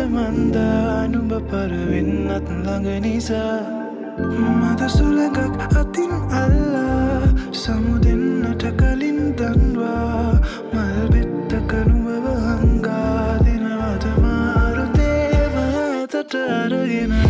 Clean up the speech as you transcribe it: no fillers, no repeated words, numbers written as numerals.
මන්දා නුඹ පරවෙන්නත් ළඟ නිසා මද සුළඟක් අතින් අල්ලා සමුදෙන්නට කලින් දන්වා මල් බෙත්තක නුඹව හංගා දෙනවද මාරුතේ මතට අරගෙන